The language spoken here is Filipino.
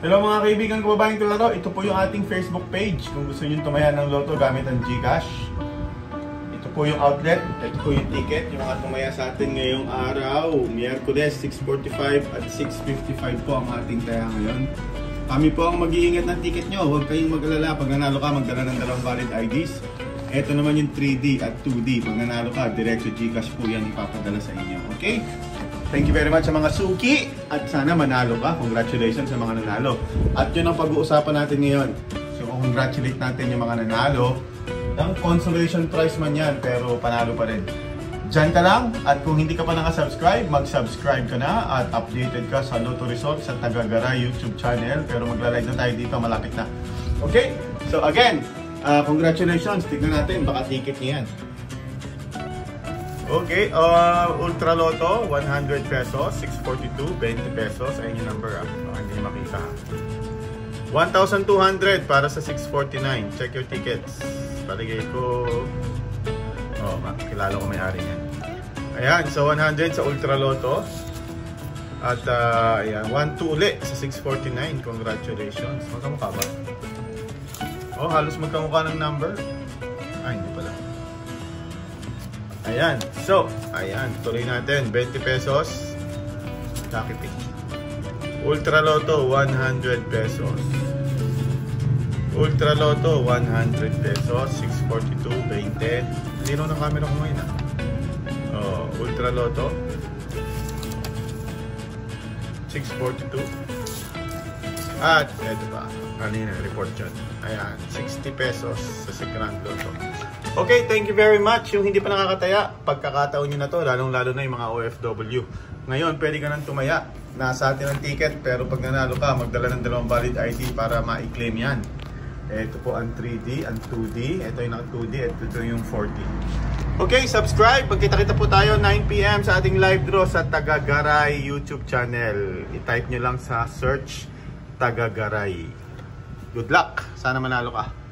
Hello mga kaibigan ko, babaeng tularo. Ito po yung ating Facebook page. Kung gusto nyo tumaya ng loto gamit ang GCash. Ito po yung outlet. Ito po yung ticket. Yung mga tumaya sa atin ngayong araw. Miyerkules, 6:45 at 6:55 po ang ating taya ngayon. Kami po ang mag-iingat ng ticket nyo. Huwag kayong mag-alala. Pag nanalo ka, magdala ng dalawang valid IDs. Ito naman yung 3D at 2D. Pag nanalo ka, diretso GCash po yan ipapadala sa inyo. Okay? Thank you very much sa mga suki at sana manalo ka. Congratulations sa mga nanalo. At yun ang pag-uusapan natin ngayon. So congratulate natin yung mga nanalo. Ang consolation prize man yan pero panalo pa rin. Diyan ka lang at kung hindi ka pa nakasubscribe, mag-subscribe ka na at updated ka sa Lotto Resort sa Tagagaray YouTube channel. Pero magla-live na tayo dito, malapit na. Okay? So again, congratulations. Tignan natin, baka ticket niya yan. Okay, Ultra Lotto, 100 pesos, 642, 20 pesos. Ayun yung number, baka hindi makita. 1,200 para sa 649. Check your tickets. Paligay ko. Oh, kilala ko may-ari niyan. Ayan, so 100 sa Ultra Lotto. At ayan, 1-2 ulit sa 649. Congratulations. Magkamukha ba? Oh, halos magkamukha ng number. Ay, hindi pala. Ayan, so, ayan, tuloy natin, 20 pesos, Lucky Pick. Ultra Lotto, 100 pesos. Ultra Lotto, 100 pesos, 642, 20. Lino ng camera ko ngayon, oh, Ultra Lotto, 642. At, eto pa, kanina, report yun. Ayan, 60 pesos sa Grand Lotto. Okay, thank you very much. Yung hindi pa nakakataya, pagkakataon nyo na to, lalong-lalo na yung mga OFW. Ngayon, pwede ka nang tumaya. Nasa atin ang ticket, pero pag nanalo ka, magdala ng dalawang valid ID para ma-claim yan. Ito po ang 3D, ang 2D. Ito yung 2D, ito yung 4D. Okay, subscribe. Pagkita-kita po tayo 9 PM sa ating live draw sa Tagagaray YouTube channel. I-type nyo lang sa search Tagagaray. Good luck! Sana manalo ka.